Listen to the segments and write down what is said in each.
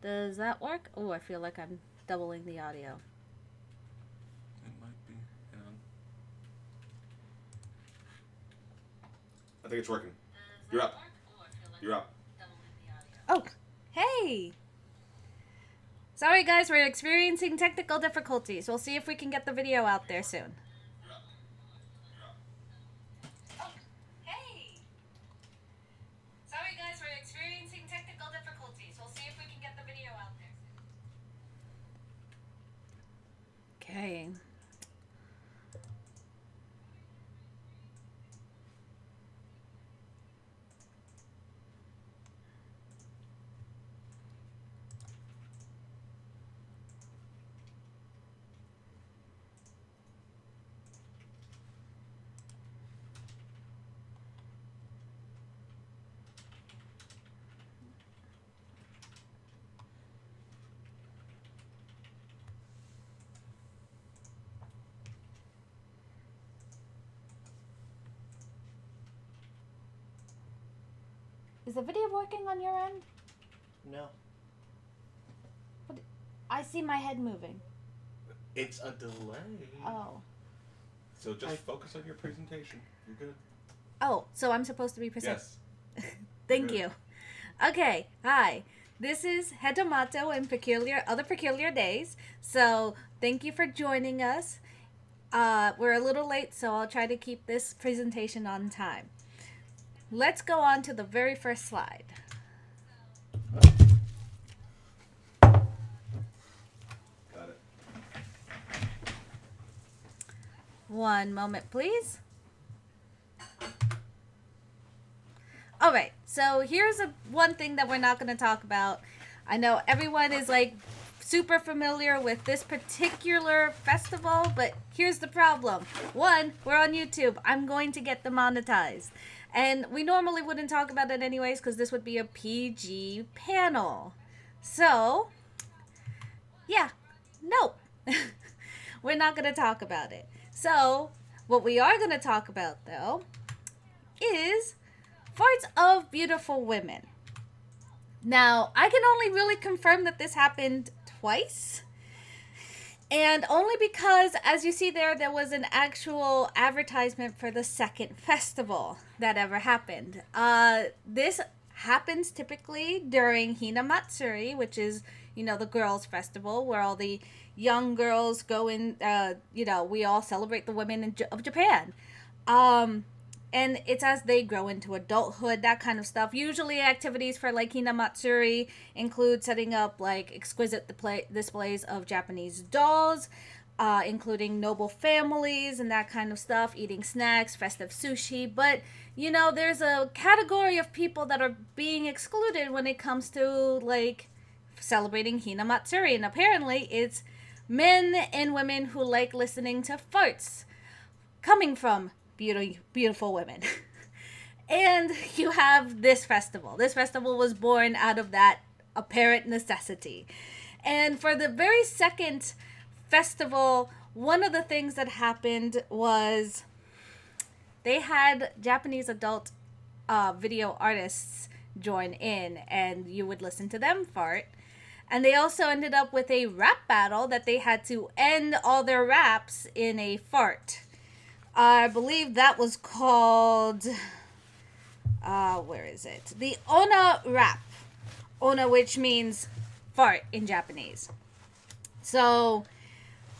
Does that work? Oh, I feel like I'm doubling the audio. It might be. Hang on. I think it's working. You're up. You're up. Oh, hey! Sorry guys, we're experiencing technical difficulties. We'll see if we can get the video out there soon. Oh, hey! Sorry guys, we're experiencing technical difficulties. We'll see if we can get the video out there soon. Okay. Is the video working on your end? No. What? I see my head moving. It's a delay. Oh. So just focus on your presentation. You're good. Oh, so I'm supposed to be present. Yes. Thank you. Okay, hi. This is Hetomato and Other Peculiar Days. So thank you for joining us. We're a little late, so I'll try to keep this presentation on time. Let's go on to the very first slide. Got it. One moment, please. All right, so here's one thing that we're not going to talk about. I know everyone is like super familiar with this particular festival, but here's the problem. One, we're on YouTube. I'm going to get demonetized. And we normally wouldn't talk about it anyways because this would be a PG panel. So, yeah, nope. We're not going to talk about it. So, what we are going to talk about, though, is farts of beautiful women. Now, I can only really confirm that this happened twice. And only because, as you see there was an actual advertisement for the second festival that ever happened. This happens typically during Hina Matsuri, which is, the girls' festival, where all the young girls go in, we all celebrate the women of Japan. And it's as they grow into adulthood, that kind of stuff. Usually activities for like Hina Matsuri include setting up like exquisite displays of Japanese dolls, including noble families and that kind of stuff, eating snacks, festive sushi. But, there's a category of people that are being excluded when it comes to like celebrating Hina Matsuri. And apparently it's men and women who like listening to farts coming from beautiful women. And you have this festival. This festival was born out of that apparent necessity. And for the very second festival, one of the things that happened was they had Japanese adult video artists join in, and you would listen to them fart. And they also ended up with a rap battle that they had to end all their raps in a fart. I believe that was called, where is it? The Ona rap. Ona, which means fart in Japanese. So,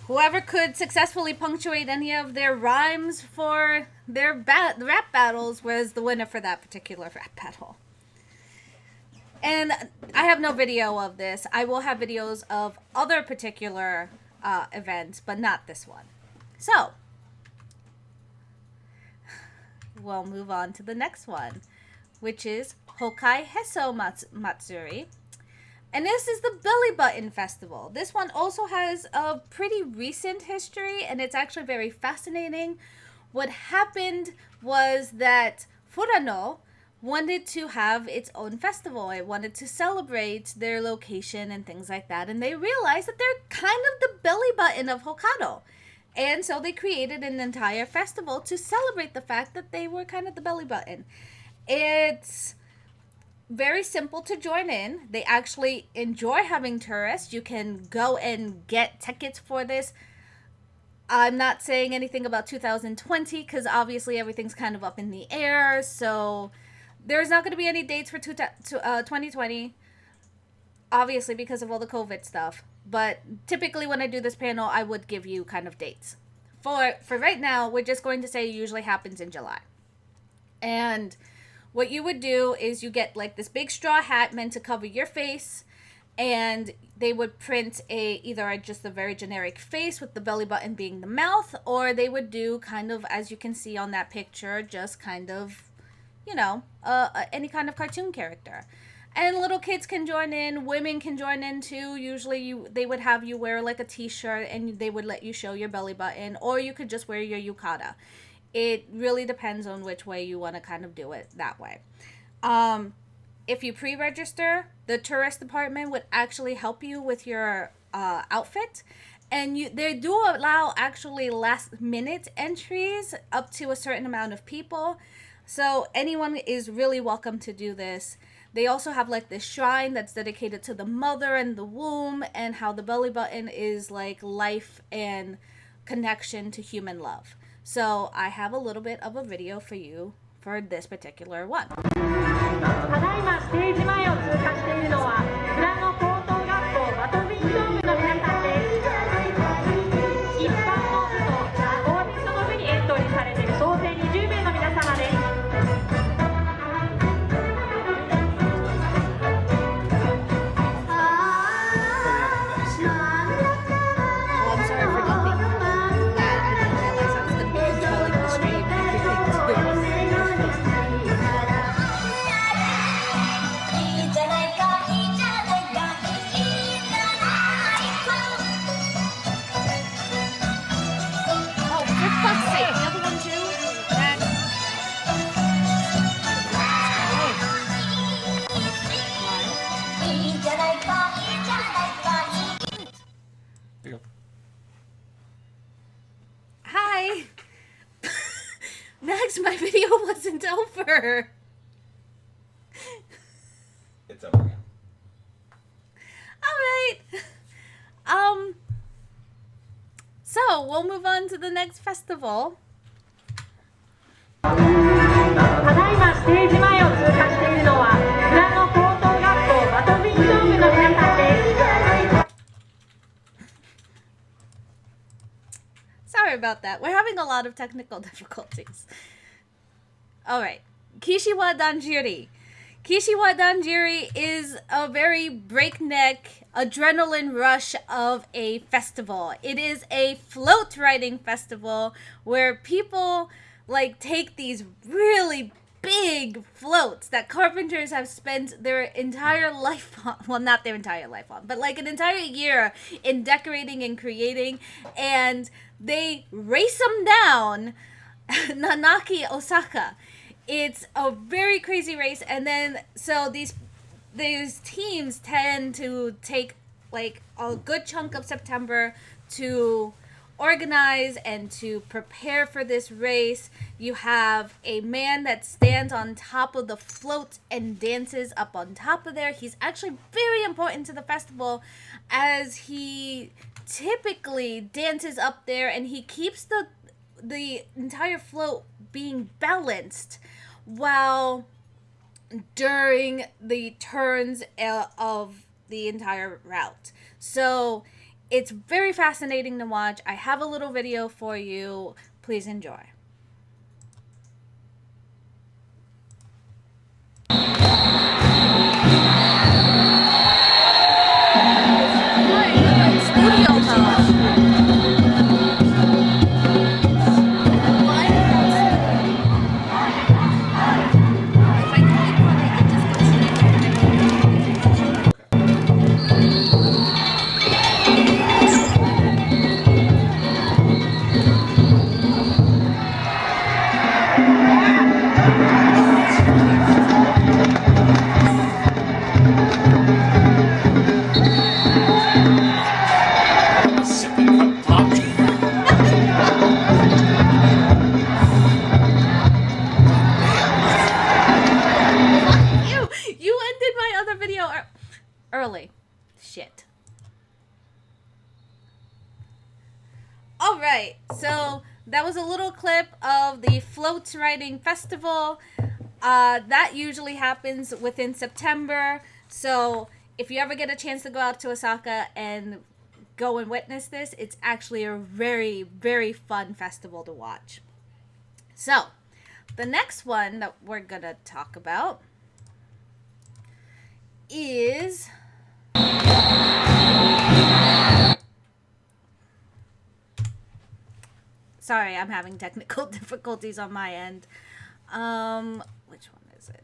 whoever could successfully punctuate any of their rhymes for their rap battles was the winner for that particular rap battle. And I have no video of this. I will have videos of other particular events, but not this one. So, we'll move on to the next one, which is Hokkai Heso Matsuri. And this is the Belly Button Festival. This one also has a pretty recent history, and it's actually very fascinating. What happened was that Furano wanted to have its own festival. It wanted to celebrate their location and things like that, and they realized that they're kind of the belly button of Hokkaido. And so they created an entire festival to celebrate the fact that they were kind of the belly button. It's very simple to join in. They actually enjoy having tourists. You can go and get tickets for this. I'm not saying anything about 2020 because obviously everything's kind of up in the air. So there's not going to be any dates for 2020, obviously because of all the COVID stuff. But typically when I do this panel, I would give you kind of dates. For right now, we're just going to say it usually happens in July. And what you would do is you get like this big straw hat meant to cover your face, and they would print either just a very generic face with the belly button being the mouth, or they would do kind of, as you can see on that picture, just kind of, any kind of cartoon character. And little kids can join in, women can join in too. Usually they would have you wear like a t-shirt and they would let you show your belly button, or you could just wear your yukata. It really depends on which way you want to kind of do it that way. If you pre-register, the tourist department would actually help you with your outfit. And they do allow actually last minute entries up to a certain amount of people. So anyone is really welcome to do this. They also have like this shrine that's dedicated to the mother and the womb, and how the belly button is like life and connection to human love. So I have a little bit of a video for you for this particular one. ただいまステージ前を通過しているのはフラノ高等学校バドミントン部の皆さんです。一般の部とトーナメントの部にエントリーされている総勢20名の皆様です。 Max, my video wasn't over. It's over again. Alright. So we'll move on to the next festival. ただいまステージ前を通過しているのはフラノ高等学校バドミントン部の皆さんです。 Sorry about that. We're having a lot of technical difficulties. Alright. Kishiwada Danjiri. Kishiwada Danjiri is a very breakneck, adrenaline rush of a festival. It is a float riding festival where people like take these really big floats that carpenters have spent their entire life on. Well, not their entire life on, but like an entire year in decorating and creating. And they race them down Nanaki, Osaka. It's a very crazy race. And then, so these teams tend to take like a good chunk of September to organize and to prepare for this race. You have a man that stands on top of the float and dances up on top of there. He's actually very important to the festival, as he typically dances up there and he keeps the entire float being balanced while during the turns of the entire route. So it's very fascinating to watch. I have a little video for you. Please enjoy. Studio mode. All right, so that was a little clip of the float riding festival. That usually happens within September. So if you ever get a chance to go out to Osaka and go and witness this, it's actually a very, very fun festival to watch. So the next one that we're gonna talk about is sorry, I'm having technical difficulties on my end. Which one is it?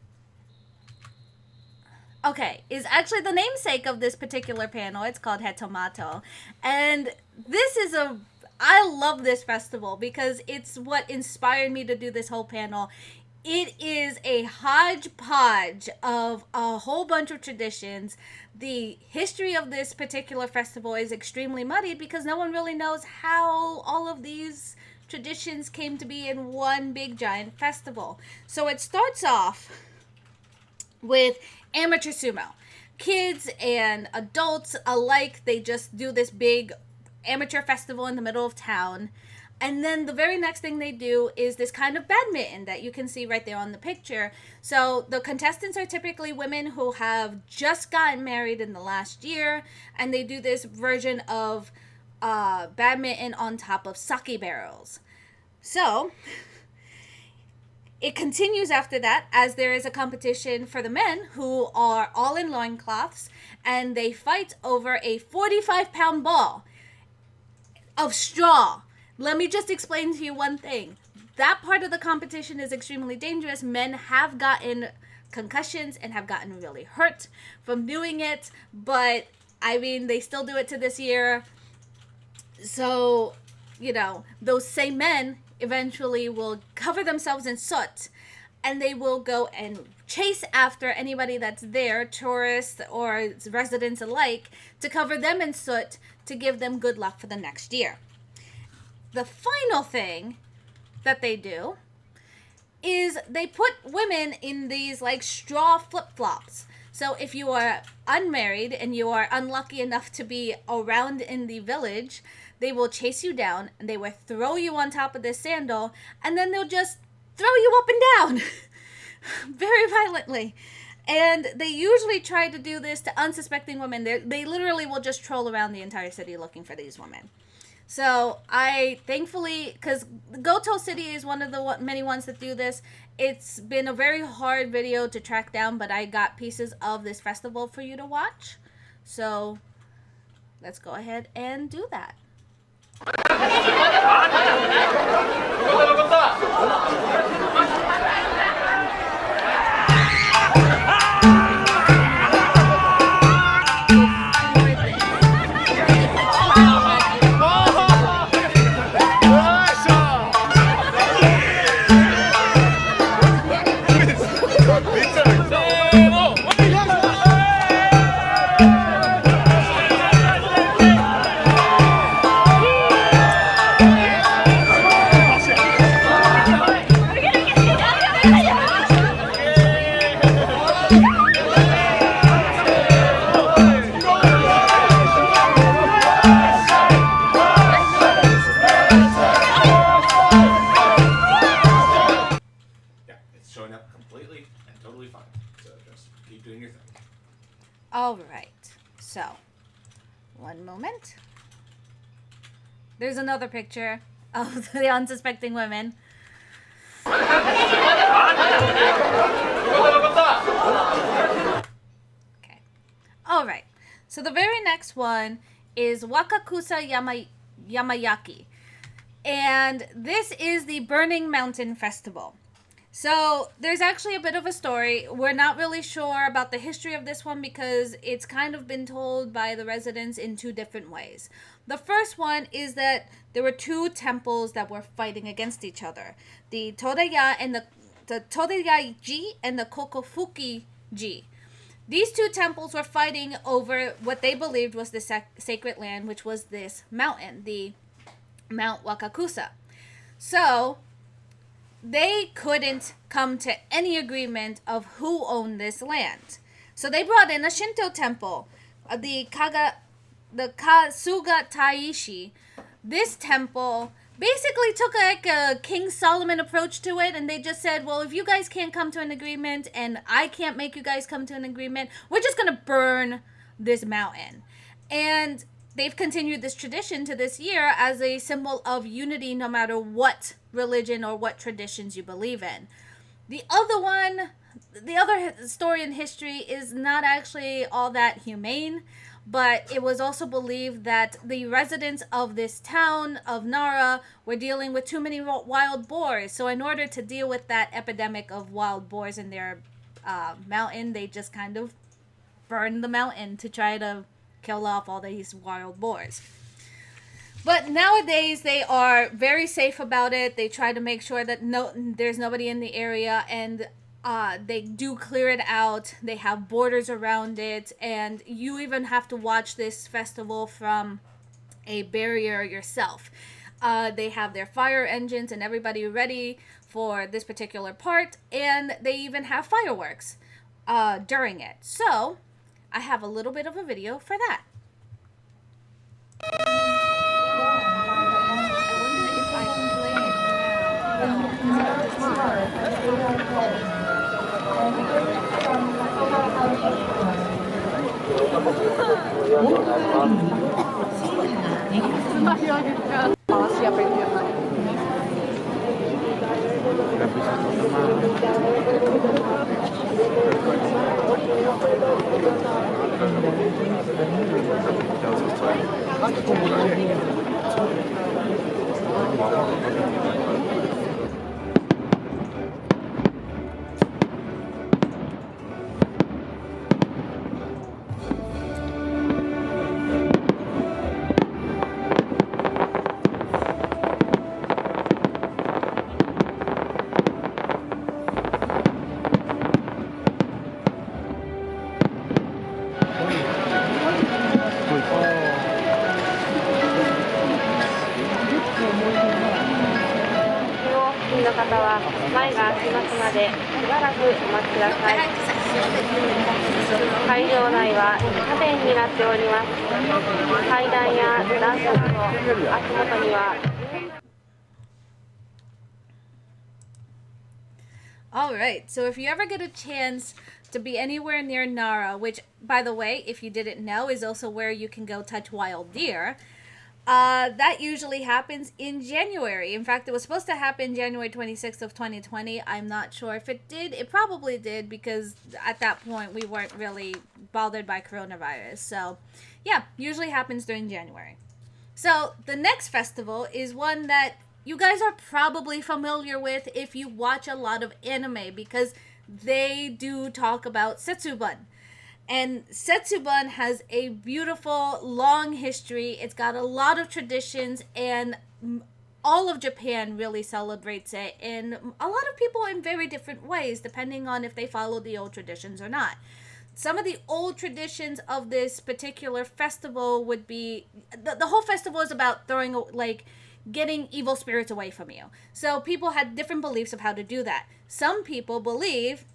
Okay, is actually the namesake of this particular panel. It's called Hetomato. And this is I love this festival because it's what inspired me to do this whole panel. It is a hodgepodge of a whole bunch of traditions. The history of this particular festival is extremely muddied because no one really knows how all of these traditions came to be in one big giant festival. So it starts off with amateur sumo. Kids and adults alike, they just do this big amateur festival in the middle of town. And then the very next thing they do is this kind of badminton that you can see right there on the picture. So the contestants are typically women who have just gotten married in the last year, and they do this version of badminton on top of sake barrels. So it continues after that, as there is a competition for the men who are all in loincloths, and they fight over a 45-pound ball of straw. Let me just explain to you one thing. That part of the competition is extremely dangerous. Men have gotten concussions and have gotten really hurt from doing it, but I mean, they still do it to this year. So, you know, those same men eventually will cover themselves in soot, and they will go and chase after anybody that's there, tourists or residents alike, to cover them in soot to give them good luck for the next year. The final thing that they do is they put women in these like straw flip-flops. So if you are unmarried and you are unlucky enough to be around in the village, they will chase you down and they will throw you on top of this sandal, and then they'll just throw you up and down very violently. And they usually try to do this to unsuspecting women. They literally will just troll around the entire city looking for these women. So I thankfully, because Goto City is one of the many ones that do this, it's been a very hard video to track down, but I got pieces of this festival for you to watch. So let's go ahead and do that. All right, so one moment. There's another picture of the unsuspecting women. Okay. All right, so the very next one is Wakakusa Yamayaki. And this is the Burning Mountain Festival. So there's actually a bit of a story. We're not really sure about the history of this one because it's kind of been told by the residents in two different ways. The first one is that there were two temples that were fighting against each other. The Todeya and the Todeya-ji and the Kokofuki-ji. These two temples were fighting over what they believed was the sacred land, which was this mountain, the Mount Wakakusa. So they couldn't come to any agreement of who owned this land. So they brought in a Shinto temple, the Kasuga Taishi, this temple basically took like a King Solomon approach to it, and they just said, well, if you guys can't come to an agreement and I can't make you guys come to an agreement, we're just gonna burn this mountain. And they've continued this tradition to this year as a symbol of unity no matter what religion or what traditions you believe in. The other story in history is not actually all that humane, but it was also believed that the residents of this town of Nara were dealing with too many wild boars. So in order to deal with that epidemic of wild boars in their mountain, they just kind of burned the mountain to try to kill off all these wild boars. But nowadays they are very safe about it. They try to make sure that there's nobody in the area, and they do clear it out. They have borders around it, and you even have to watch this festival from a barrier yourself. They have their fire engines and everybody ready for this particular part, and they even have fireworks during it. So I have a little bit of a video for that. All right, so if you ever get a chance to be anywhere near Nara, which, by the way, if you didn't know, is also where you can go touch wild deer, that usually happens in January. In fact, it was supposed to happen January 26th of 2020. I'm not sure if it did. It probably did, because at that point we weren't really bothered by coronavirus. So, yeah, usually happens during January. So, the next festival is one that you guys are probably familiar with if you watch a lot of anime, because they do talk about Setsubun. And Setsubun has a beautiful, long history. It's got a lot of traditions, and all of Japan really celebrates it. And a lot of people in very different ways, depending on if they follow the old traditions or not. Some of the old traditions of this particular festival would be... The whole festival is about getting evil spirits away from you. So people had different beliefs of how to do that. Some people believe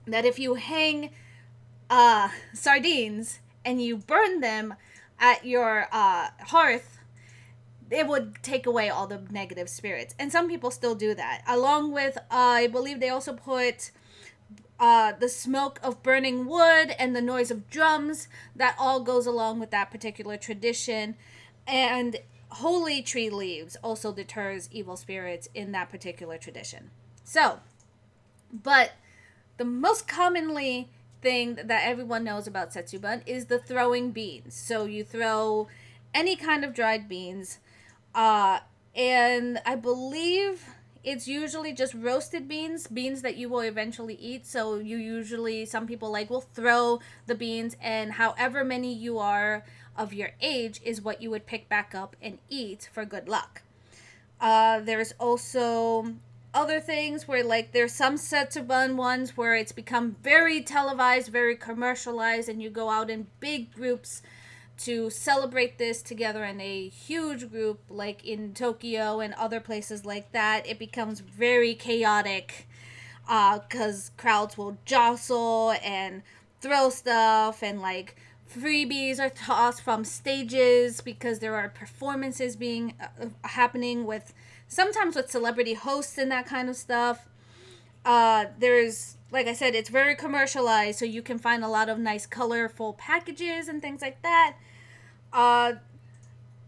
that if you hang sardines and you burn them at your hearth, it would take away all the negative spirits. And some people still do that. Along with, I believe they also put the smoke of burning wood and the noise of drums. That all goes along with that particular tradition. And holy tree leaves also deters evil spirits in that particular tradition. So, but the most commonly thing that everyone knows about Setsubun is the throwing beans. So you throw any kind of dried beans, and I believe it's usually just roasted beans that you will eventually eat. So you usually, some people will throw the beans, and however many you are of your age is what you would pick back up and eat for good luck. There's also other things where there's some Setsubun ones where it's become very televised, very commercialized, and you go out in big groups to celebrate this together in a huge group, like in Tokyo and other places like that. It becomes very chaotic because crowds will jostle and throw stuff and freebies are tossed from stages because there are performances being happening with sometimes with celebrity hosts and that kind of stuff. There's, like I said, it's very commercialized, so you can find a lot of nice colorful packages and things like that.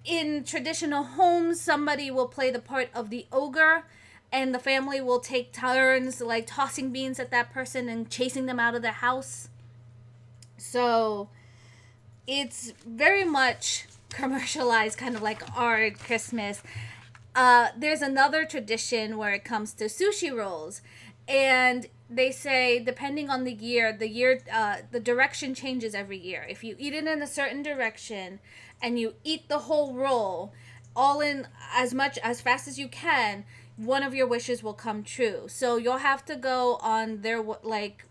In traditional homes, somebody will play the part of the ogre, and the family will take turns like tossing beans at that person and chasing them out of the house. So it's very much commercialized, kind of like our Christmas. There's another tradition where it comes to sushi rolls, and they say depending on the year, the direction changes every year. If you eat it in a certain direction and you eat the whole roll all in as fast as you can, one of your wishes will come true. So you'll have to go on their like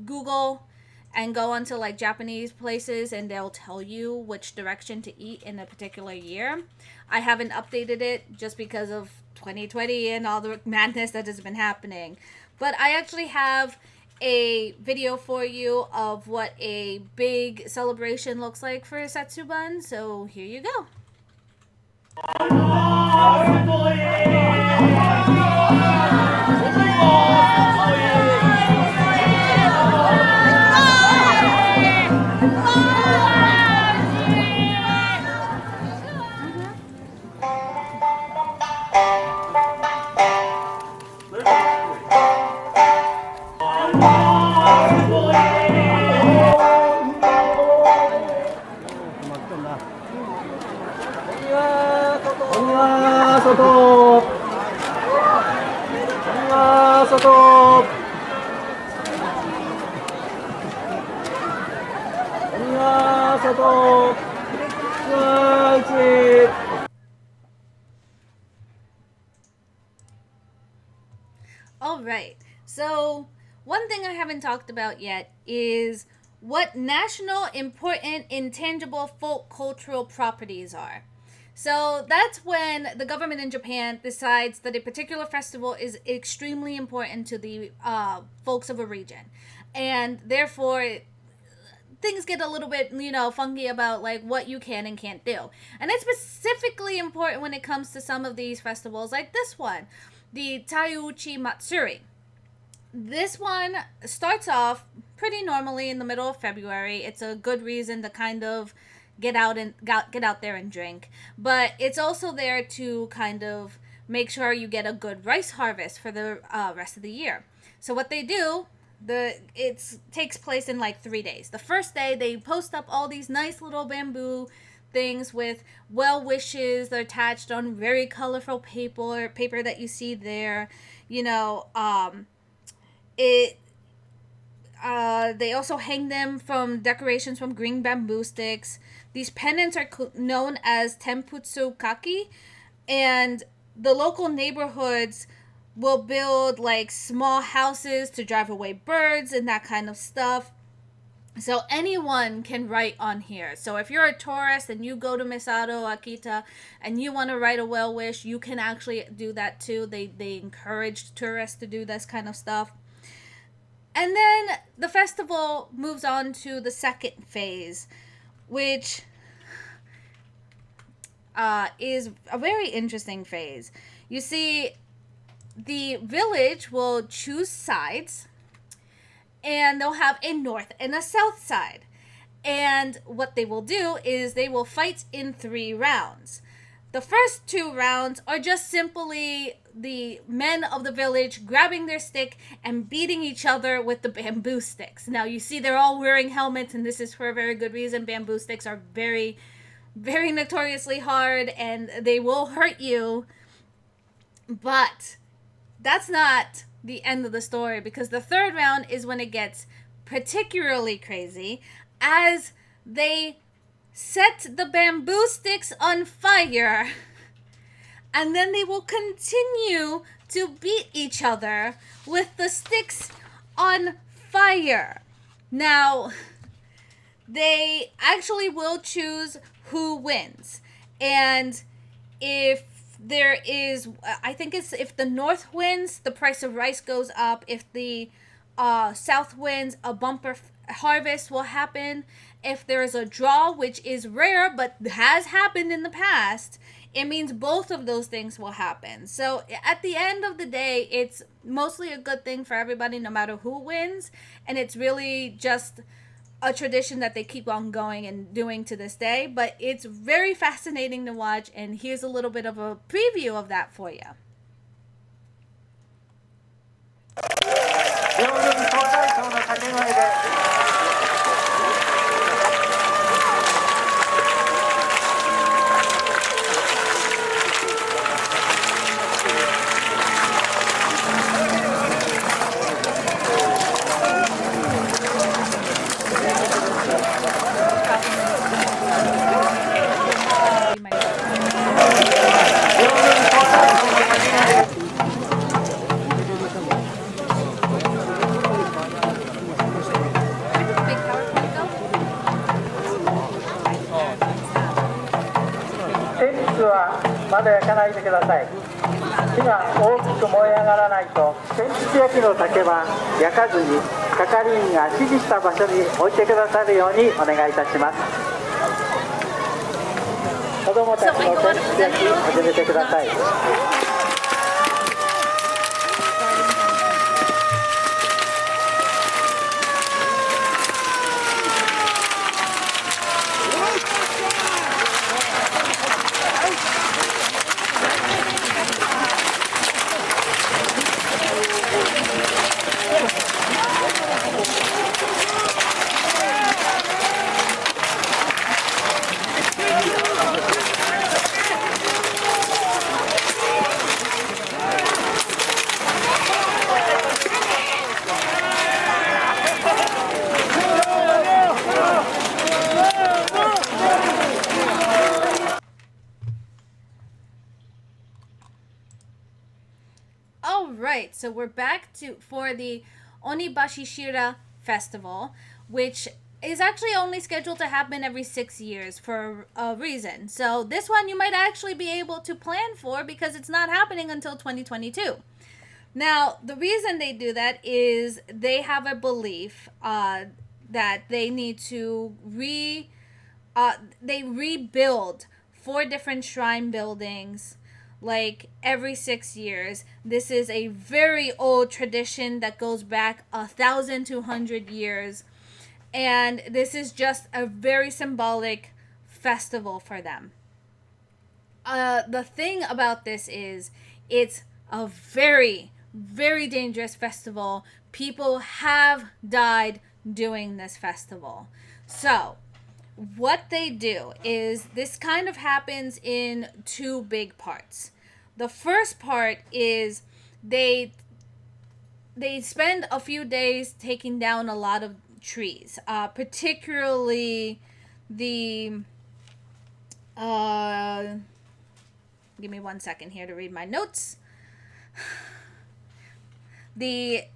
Google and go onto like Japanese places, and they'll tell you which direction to eat in a particular year. I haven't updated it just because of 2020 and all the madness that has been happening. But I actually have a video for you of what a big celebration looks like for Setsuban. So here you go. All right. So, one thing I haven't talked about yet is what national important intangible folk cultural properties are. So that's when the government in Japan decides that a particular festival is extremely important to the folks of a region. And therefore, things get a little bit, funky about like what you can and can't do. And it's specifically important when it comes to some of these festivals like this one, the Takeuchi Matsuri. This one starts off pretty normally in the middle of February. It's a good reason to kind of get out there and drink, but it's also there to kind of make sure you get a good rice harvest for the rest of the year. So what they do, it takes place in like 3 days. The first day they post up all these nice little bamboo things with well wishes. They're attached on very colorful paper that you see there. They also hang them from decorations from green bamboo sticks. These pennants are known as temputsu kaki, and the local neighborhoods will build like small houses to drive away birds and that kind of stuff. So anyone can write on here. So if you're a tourist and you go to Misato, Akita, and you want to write a well wish, you can actually do that too. They encourage tourists to do this kind of stuff. And then the festival moves on to the second phase, which is a very interesting phase. You see, the village will choose sides, and they'll have a north and a south side. And what they will do is they will fight in 3 rounds. The first 2 rounds are just simply the men of the village grabbing their stick and beating each other with the bamboo sticks. Now, you see they're all wearing helmets, and this is for a very good reason. Bamboo sticks are very, very notoriously hard, and they will hurt you. But that's not the end of the story, because the third round is when it gets particularly crazy, as they set the bamboo sticks on fire, and then they will continue to beat each other with the sticks on fire. Now, they actually will choose who wins, and if there is, I think it's if the north wins, the price of rice goes up. If the south wins, a bumper harvest will happen. If there is a draw, which is rare but has happened in the past, it means both of those things will happen. So at the end of the day, it's mostly a good thing for everybody, no matter who wins. And it's really just a tradition that they keep on going and doing to this day. But it's very fascinating to watch. And here's a little bit of a preview of that for you. 両軍総大将の掛け声で まだ焼かないでください。火が大きく燃え上がらないと天日焼きの竹は焼かずに係員が指示した場所に置いてくださるようにお願いいたします。子どもたちの天日焼き始めてください。So we're back for the Onbashira Festival, which is actually only scheduled to happen every 6 years for a reason. So this one you might actually be able to plan for because it's not happening until 2022. Now, the reason they do that is they have a belief that they need to they rebuild 4 different shrine buildings like every 6 years. This is a very old tradition that goes back 1,200 years. And this is just a very symbolic festival for them. The thing about this is it's a very, very dangerous festival. People have died doing this festival. So what they do is this kind of happens in 2 big parts. The first part is they spend a few days taking down a lot of trees, particularly the give me 1 second here to read my notes. They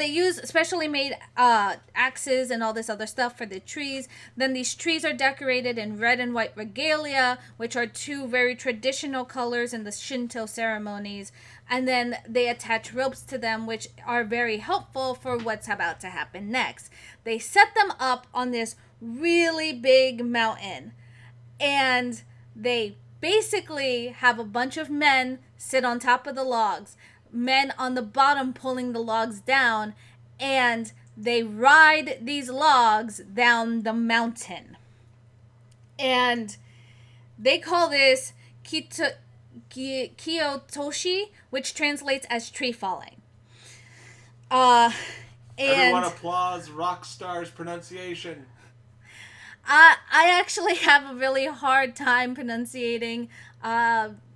use specially made axes and all this other stuff for the trees. Then these trees are decorated in red and white regalia, which are 2 very traditional colors in the Shinto ceremonies. And then they attach ropes to them, which are very helpful for what's about to happen next. They set them up on this really big mountain. And they basically have a bunch of men sit on top of the logs. Men on the bottom pulling the logs down, and they ride these logs down the mountain. And they call this Kiyotoshi, which translates as tree falling. Everyone applauds Rockstar's pronunciation. I actually have a really hard time pronunciating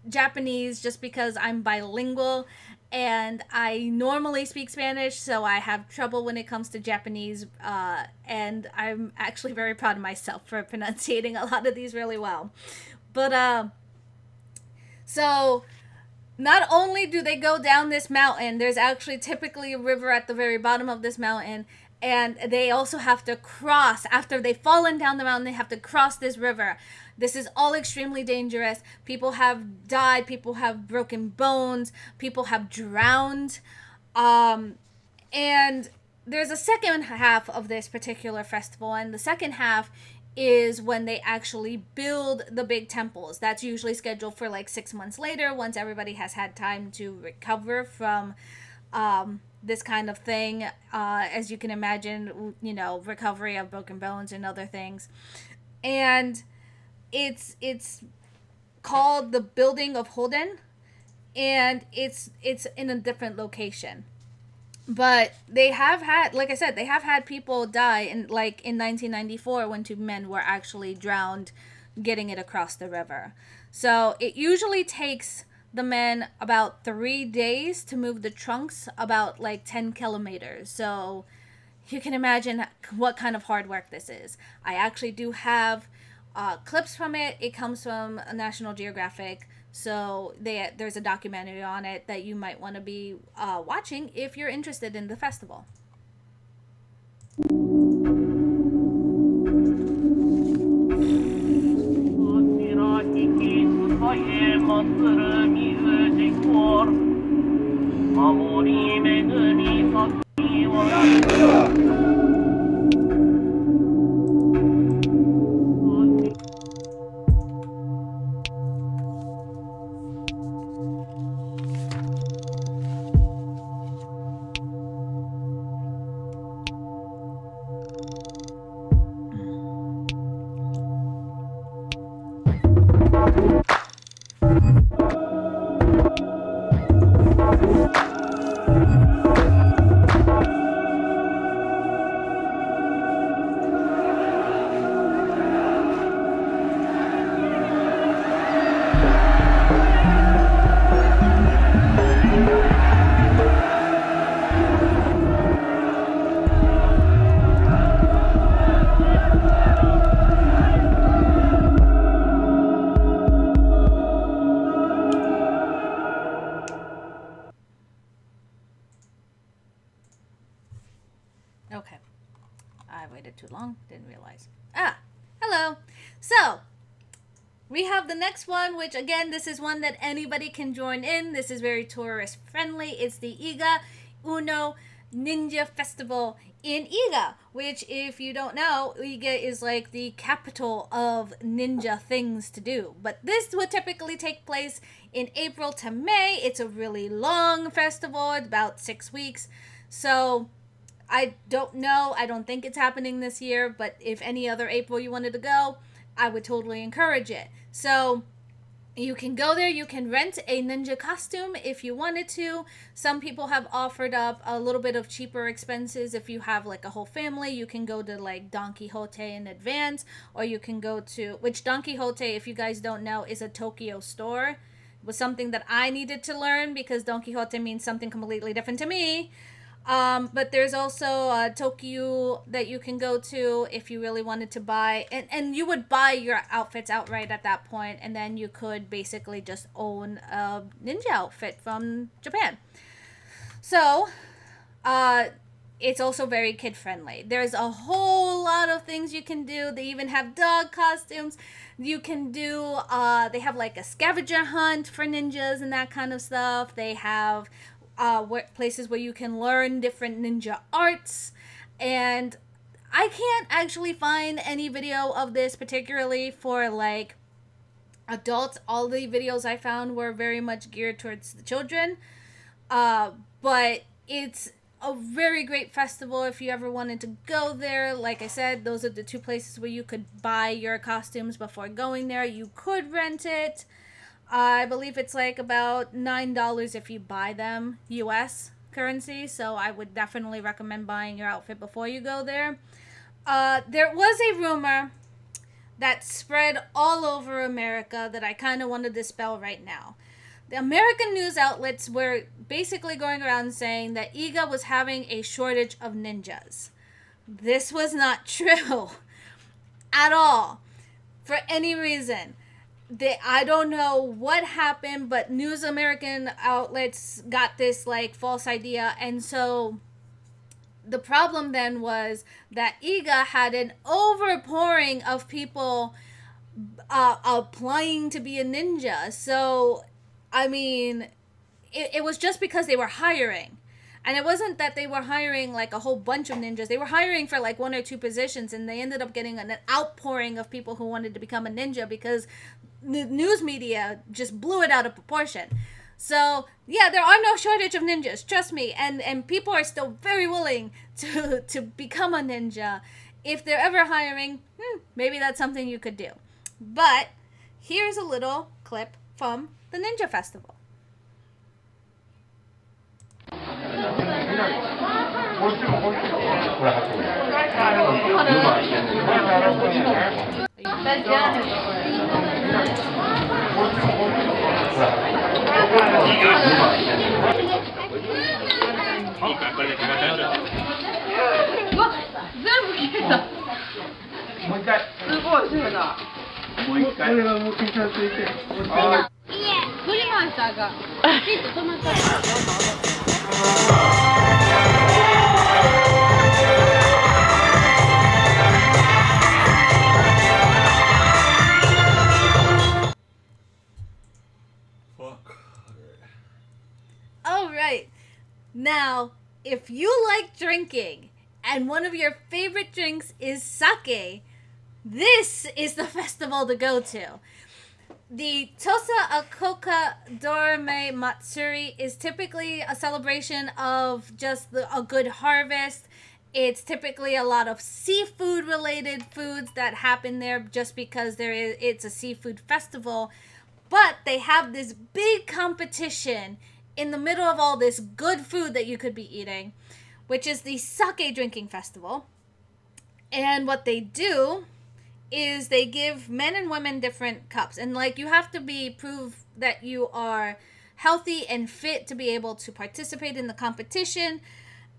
Japanese just because I'm bilingual. And I normally speak Spanish, so I have trouble when it comes to Japanese. And I'm actually very proud of myself for pronunciating a lot of these really well. But, so not only do they go down this mountain, there's actually typically a river at the very bottom of this mountain. And they also have to cross, after they've fallen down the mountain, they have to cross this river. This is all extremely dangerous. People have died. People have broken bones. People have drowned. And there's a second half of this particular festival, and the second half is when they actually build the big temples. That's usually scheduled for like 6 months later, once everybody has had time to recover from this kind of thing. As you can imagine, you know, recovery of broken bones and other things. And it's called the Building of Holden, and it's in a different location. But they have had, like I said, they have had people die in 1994 when 2 men were actually drowned getting it across the river. So it usually takes the men about 3 days to move the trunks about like 10 kilometers. So you can imagine what kind of hard work this is. I actually do have clips from it. It comes from National Geographic. So there's a documentary on it that you might want to be watching if you're interested in the festival. あ、hello. So, we have the next one, which again, this is one that anybody can join in. This is very tourist friendly. It's the Iga Uno Ninja Festival in Iga, which, if you don't know, Iga is like the capital of ninja things to do. But this would typically take place in April to May. It's a really long festival, about 6 weeks. So I don't know. I don't think it's happening this year, but if any other April you wanted to go, I would totally encourage it. So you can go there. You can rent a ninja costume if you wanted to. Some people have offered up a little bit of cheaper expenses. If you have like a whole family, you can go to like Don Quixote in advance, or you can go to, which Don Quixote, if you guys don't know, is a Tokyo store. It was something that I needed to learn because Don Quixote means something completely different to me. But there's also Tokyo that you can go to if you really wanted to buy, and you would buy your outfits outright at that point, and then you could basically just own a ninja outfit from Japan. So, it's also very kid friendly. There's a whole lot of things you can do. They even have dog costumes. You can do, they have like a scavenger hunt for ninjas and that kind of stuff. They have places where you can learn different ninja arts, and I can't actually find any video of this particularly for like adults. All the videos I found were very much geared towards the children, but it's a very great festival if you ever wanted to go there. Like I said, those are the two places where you could buy your costumes before going there. You could rent it. I believe it's like about $9 if you buy them US currency, so I would definitely recommend buying your outfit before you go there. There was a rumor that spread all over America that I kind of want to dispel right now. The American news outlets were basically going around saying that Iga was having a shortage of ninjas. This was not true at all, for any reason. I don't know what happened, but News American outlets got this like false idea, and so the problem then was that Iga had an overpouring of people applying to be a ninja. So I mean, it was just because they were hiring. And it wasn't that they were hiring like a whole bunch of ninjas. They were hiring for like 1 or 2 positions, and they ended up getting an outpouring of people who wanted to become a ninja because the news media just blew it out of proportion. So yeah, there are no shortage of ninjas, trust me, and people are still very willing to become a ninja. If they're ever hiring, maybe that's something you could do. But here's a little clip from the Ninja Festival. All right. Now, if you like drinking and one of your favorite drinks is sake, this is the festival to go to. The Tosa Akaoka Dorome Matsuri is typically a celebration of just a good harvest. It's typically a lot of seafood related foods that happen there just because it's a seafood festival. But they have this big competition in the middle of all this good food that you could be eating, which is the sake drinking festival. And what they do is they give men and women different cups, and like you have to prove that you are healthy and fit to be able to participate in the competition.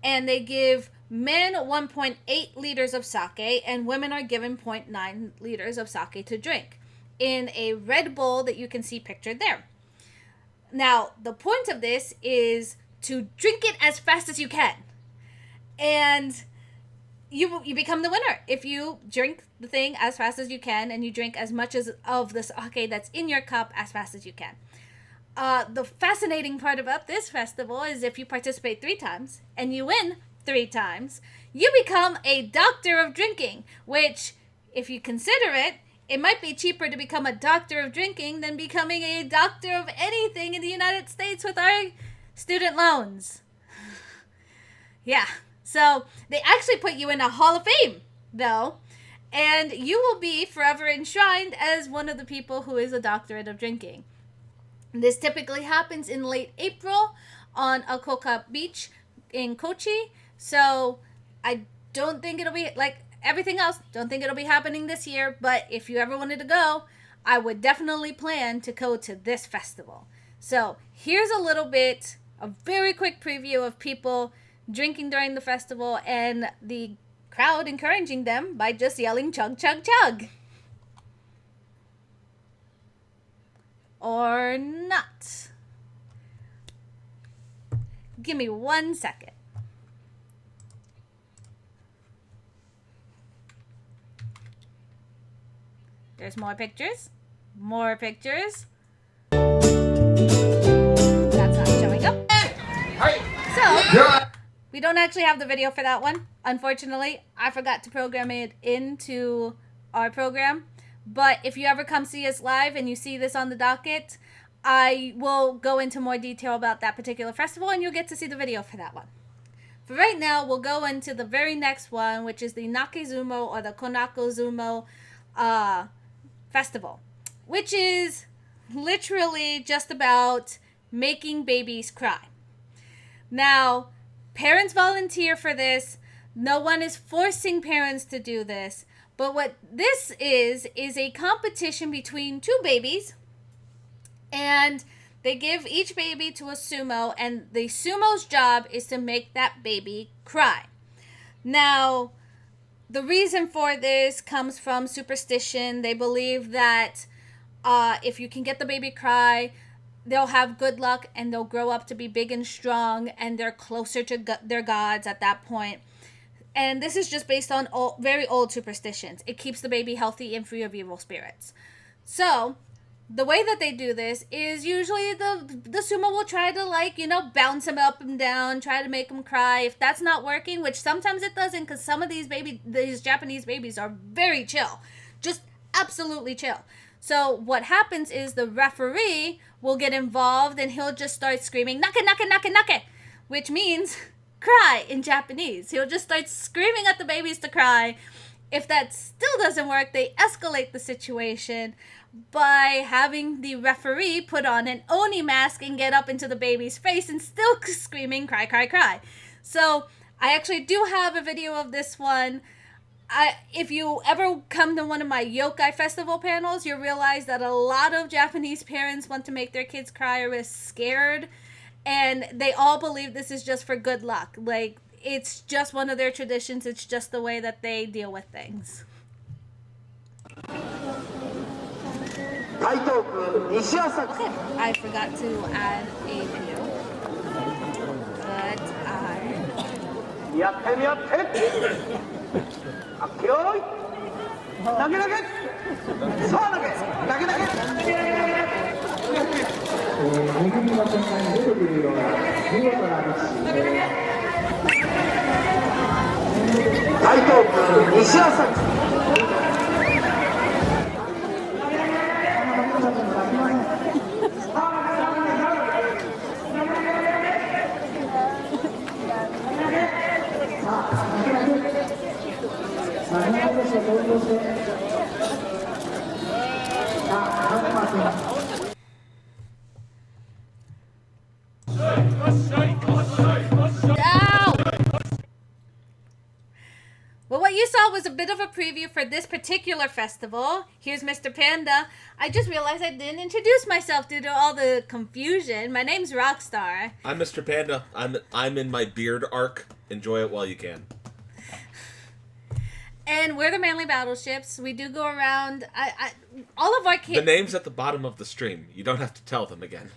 And they give men 1.8 liters of sake, and women are given 0.9 liters of sake to drink in a red bowl that you can see pictured there. Now, the point of this is to drink it as fast as you can. And you become the winner if you drink the thing as fast as you can and you drink as much of the sake that's in your cup as fast as you can. The fascinating part about this festival is if you participate 3 times and you win 3 times, you become a doctor of drinking, which, if you consider it, it might be cheaper to become a doctor of drinking than becoming a doctor of anything in the United States with our student loans. Yeah, so they actually put you in a Hall of Fame, though, and you will be forever enshrined as one of the people who is a doctorate of drinking. This typically happens in late April on Akaoka Beach in Kochi, so I don't think it'll be like everything else. Don't think it'll be happening this year, but if you ever wanted to go, I would definitely plan to go to this festival. So here's a very quick preview of people drinking during the festival and the crowd encouraging them by just yelling chug, chug, chug. Or not. Give me 1 second. There's more pictures. More pictures. That's not showing up. So, we don't actually have the video for that one. Unfortunately, I forgot to program it into our program. But if you ever come see us live and you see this on the docket, I will go into more detail about that particular festival and you'll get to see the video for that one. For right now, we'll go into the very next one, which is the Nakizumo or the Konaki festival, which is literally just about making babies cry. Now, parents volunteer for this. No one is forcing parents to do this. But what this is a competition between 2 babies, and they give each baby to a sumo, and the sumo's job is to make that baby cry. Now, the reason for this comes from superstition. They believe that if you can get the baby cry, they'll have good luck and they'll grow up to be big and strong and they're closer to their gods at that point. And this is just based on very old superstitions. It keeps the baby healthy and free of evil spirits. So, the way that they do this is usually the sumo will try to, like, you know, bounce him up and down, try to make him cry. If that's not working, which sometimes it doesn't, because some of these Japanese babies are very chill, just absolutely chill. So what happens is the referee will get involved and he'll just start screaming "nake nake nake nake," which means cry in Japanese. He'll just start screaming at the babies to cry. If that still doesn't work, they escalate the situation by having the referee put on an Oni mask and get up into the baby's face and still screaming cry, cry, cry. So I actually do have a video of this one. If you ever come to one of my Yokai Festival panels, you'll realize that a lot of Japanese parents want to make their kids cry or is scared, and they all believe this is just for good luck. Like, it's just one of their traditions. It's just the way that they deal with things. Okay, I forgot to add a video, but well, what you saw was a bit of a preview for this particular festival. Here's Mr. Panda. I just realized I didn't introduce myself due to all the confusion. My name's Rockstar. I'm Mr. Panda. I'm in my beard arc. Enjoy it while you can. And we're the Manly Battleships. We do go around. All of our kids. The name's at the bottom of the stream. You don't have to tell them again.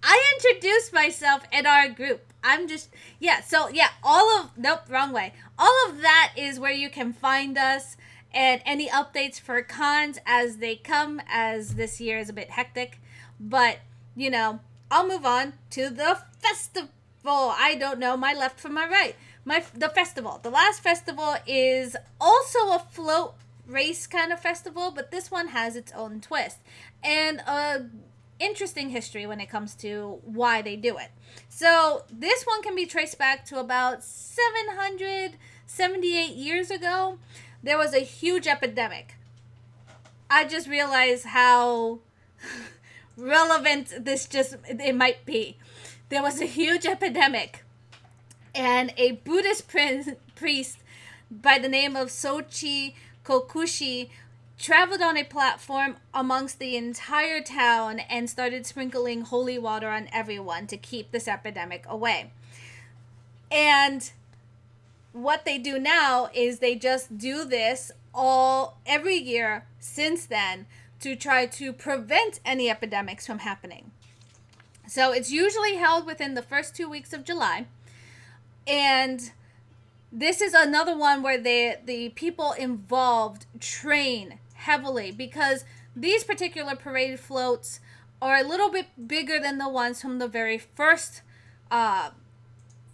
I introduced myself and our group. I'm just, nope, wrong way. All of that is where you can find us, and any updates for cons as they come, as this year is a bit hectic. But, you know, I'll move on to the festival. I don't know my left from my right. The festival. The last festival is also a float race kind of festival, but this one has its own twist. And interesting history when it comes to why they do it. So this one can be traced back to about 778 years ago. There was a huge epidemic. I just realized how relevant it might be. There was a huge epidemic, and a Buddhist priest by the name of Sochi Kokushi traveled on a platform amongst the entire town and started sprinkling holy water on everyone to keep this epidemic away. And what they do now is they just do this every year since then to try to prevent any epidemics from happening. So it's usually held within the first 2 weeks of July. And this is another one where the people involved train heavily, because these particular parade floats are a little bit bigger than the ones from the very first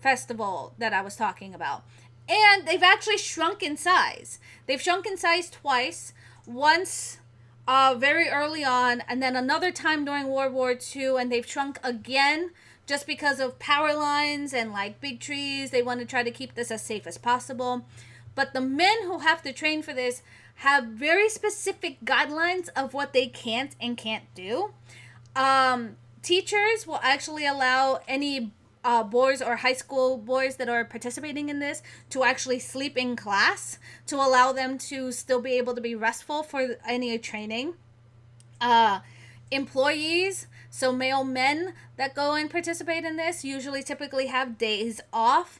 festival that I was talking about. And they've actually shrunk in size. They've shrunk in size twice. Once very early on, and then another time during World War II, and they've shrunk again just because of power lines and like big trees. They want to try to keep this as safe as possible. But the men who have to train for this have very specific guidelines of what they can't and can't do. Teachers will actually allow any boys or high school boys that are participating in this to actually sleep in class to allow them to still be able to be restful for any training. Employees, so male men that go and participate in this, typically have days off.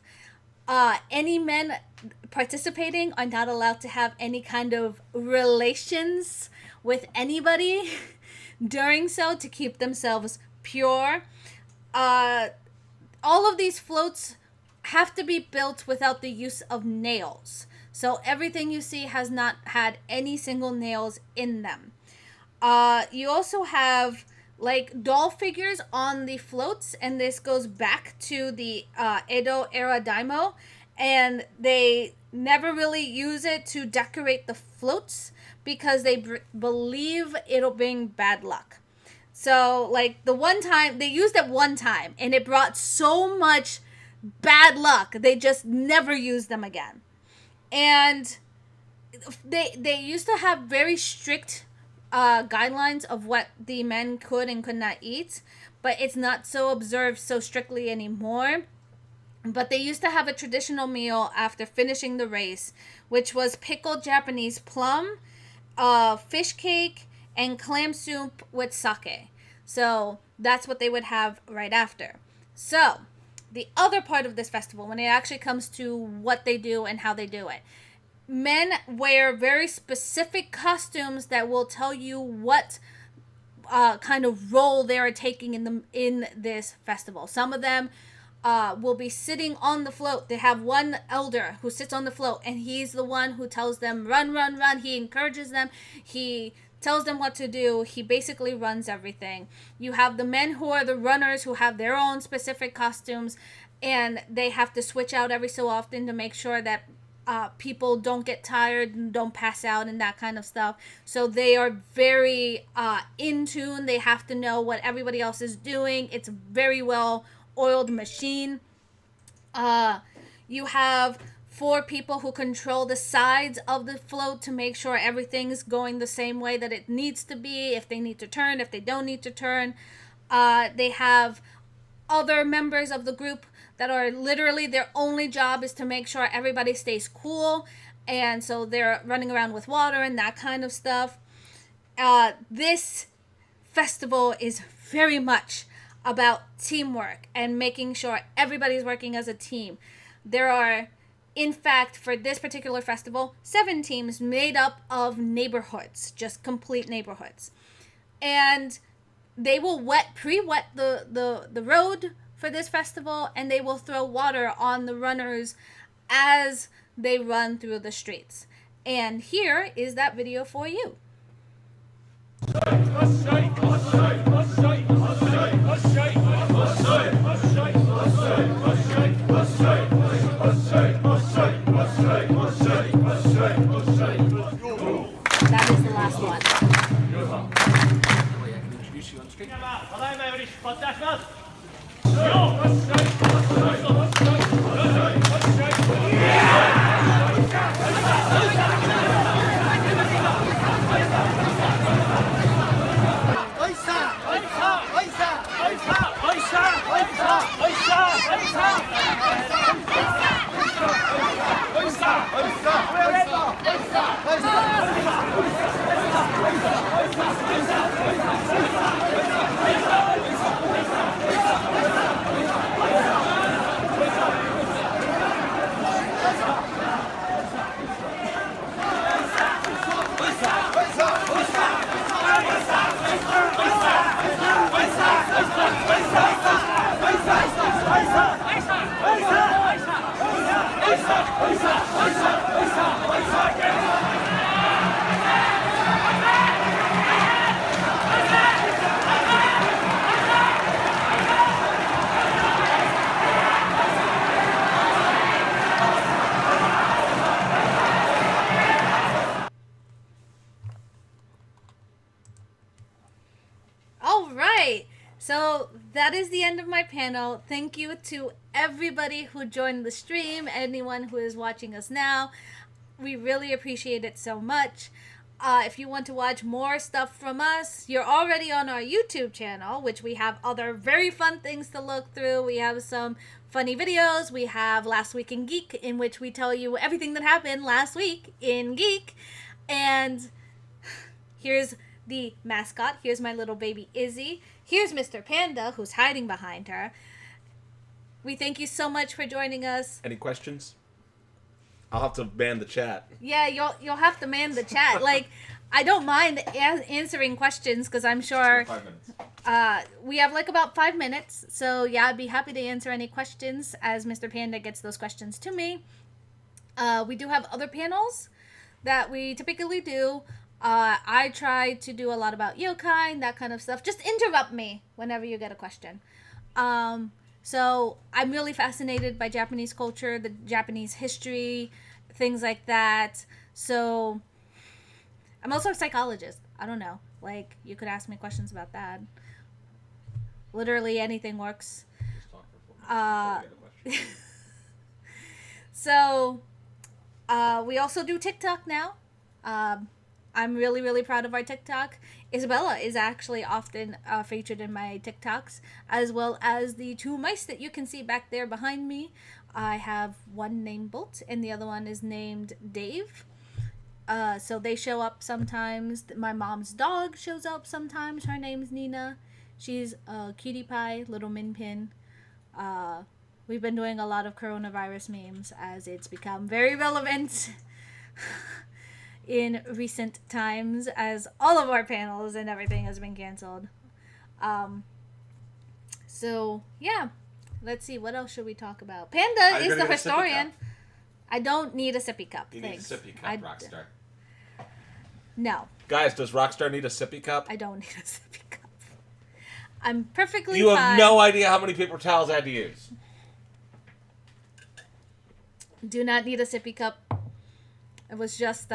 Any men participating are not allowed to have any kind of relations with anybody during so to keep themselves pure. All of these floats have to be built without the use of nails. So everything you see has not had any single nails in them. You also have like doll figures on the floats, and this goes back to the Edo era daimyo, and they never really use it to decorate the floats because they believe it'll bring bad luck. So like the one time they used it one time and it brought so much bad luck, they just never used them again. And they used to have very strict guidelines of what the men could and could not eat, but it's not so observed so strictly anymore. But they used to have a traditional meal after finishing the race, which was pickled Japanese plum, fish cake, and clam soup with sake. So that's what they would have right after. So the other part of this festival, when it actually comes to what they do and how they do it, men wear very specific costumes that will tell you what kind of role they are taking in this festival. Some of them will be sitting on the float. They have one elder who sits on the float, and he's the one who tells them, run, run, run. He encourages them. He tells them what to do. He basically runs everything. You have the men who are the runners who have their own specific costumes, and they have to switch out every so often to make sure that people don't get tired and don't pass out and that kind of stuff. So they are very in tune. They have to know what everybody else is doing. It's a very well oiled machine. You have 4 people who control the sides of the float to make sure everything's going the same way that it needs to be. If they need to turn, if they don't need to turn. They have other members of the group that are literally their only job is to make sure everybody stays cool, and so they're running around with water and that kind of stuff. This festival is very much about teamwork and making sure everybody's working as a team. There are, in fact, for this particular festival, 7 teams made up of neighborhoods, just complete neighborhoods. And they will pre-wet the road for this festival, and they will throw water on the runners as they run through the streets. And here is that video for you. That is the last one. So that is the end of my panel. Thank you to everybody who joined the stream, anyone who is watching us now. We really appreciate it so much. If you want to watch more stuff from us, you're already on our YouTube channel, which we have other very fun things to look through. We have some funny videos. We have Last Week in Geek, in which we tell you everything that happened last week in Geek. And here's the mascot. Here's my little baby Izzy. Here's Mr. Panda, who's hiding behind her. We thank you so much for joining us. Any questions? I'll have to ban the chat. Yeah, you'll have to man the chat. Like, I don't mind answering questions because I'm sure 5 minutes. We have like about 5 minutes. So yeah, I'd be happy to answer any questions as Mr. Panda gets those questions to me. We do have other panels that we typically do. I try to do a lot about yokai and that kind of stuff. Just interrupt me whenever you get a question. So I'm really fascinated by Japanese culture, the Japanese history, things like that. So I'm also a psychologist. I don't know. Like, you could ask me questions about that. Literally anything works. Just talk for 4 minutes before we get a question. So we also do TikTok now. I'm really, really proud of our TikTok. Isabella is actually often featured in my TikToks, as well as the 2 mice that you can see back there behind me. I have one named Bolt, and the other one is named Dave. So they show up sometimes. My mom's dog shows up sometimes. Her name's Nina. She's a cutie pie, little min pin. We've been doing a lot of coronavirus memes as it's become very relevant in recent times, as all of our panels and everything has been canceled. So yeah, let's see, what else should we talk about? Panda is the historian. I don't need a sippy cup. You Thanks. need a sippy cup, Rockstar. No, Guys, does Rockstar need a sippy cup? I don't need a sippy cup. I'm perfectly You fine. have no idea how many paper towels I had to use. Do not need a sippy cup. It was just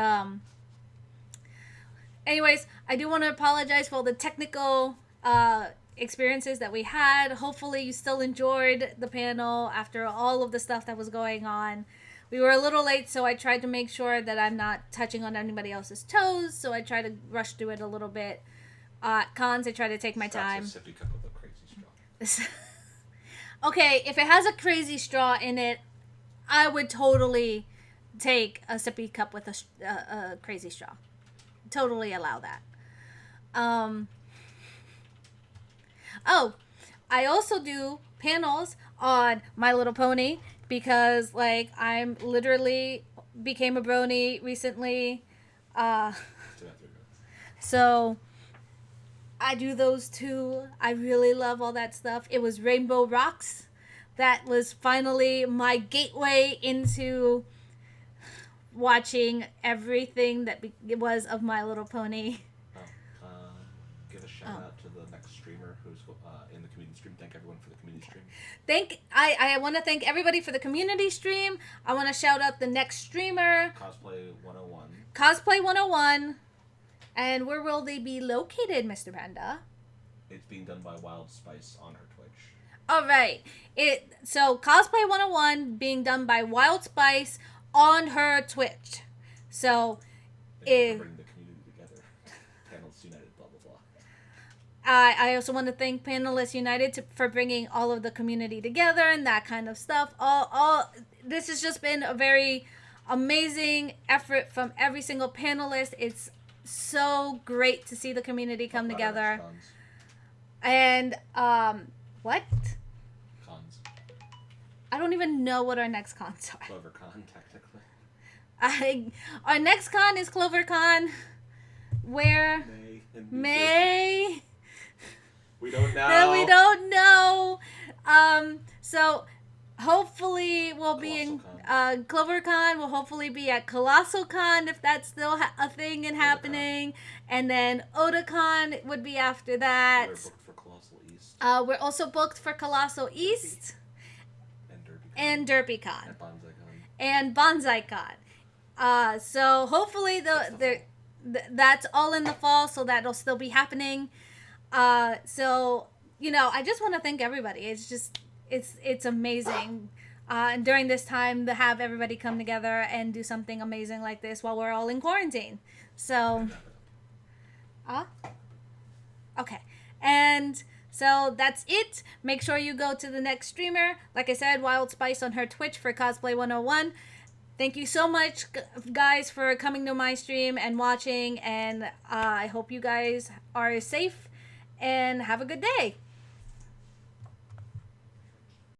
anyways, I do want to apologize for all the technical experiences that we had. Hopefully you still enjoyed the panel after all of the stuff that was going on. We were a little late, so I tried to make sure that I'm not touching on anybody else's toes, so I tried to rush through it a little bit. Cons, I try to take my time. That's a sippy cup with a crazy straw. Okay, if it has a crazy straw in it, I would totally take a sippy cup with a crazy straw. Totally allow that. Oh, I also do panels on My Little Pony because, like, I'm literally became a brony recently. So I do those too. I really love all that stuff. It was Rainbow Rocks. That was finally my gateway into watching everything that it was of My Little Pony. Give a shout out to the next streamer who's in the community stream. Thank everyone for the community stream. I want to thank everybody for the community stream. I want to shout out the next streamer, Cosplay 101. Cosplay 101. And where will they be located, Mr. Panda? It's being done by Wild Spice on her Twitch. All right. So Cosplay 101 being done by Wild Spice on her Twitch. So Thank you for bringing the community together. Panelists United, blah blah blah. I also want to thank Panelists United for bringing all of the community together and that kind of stuff. All this has just been a very amazing effort from every single panelist. It's so great to see the community come together. And what? Cons. I don't even know what our next cons are. CloverCon, technically. Our next con is CloverCon, where May. We don't know. No, we don't know. So hopefully we'll be in CloverCon. We'll hopefully be at Colossal Con if that's still a thing and happening. And then Otakon would be after that. We're booked for Colossal East. We're also booked for Colossal East and DerpyCon. And BonsaiCon. So hopefully that's all in the fall, so that'll still be happening. So, I just want to thank everybody. It's just, it's amazing. And during this time to have everybody come together and do something amazing like this while we're all in quarantine. So, okay. And so that's it. Make sure you go to the next streamer. Like I said, Wild Spice on her Twitch for Cosplay 101. Thank you so much, guys, for coming to my stream and watching. And I hope you guys are safe and have a good day.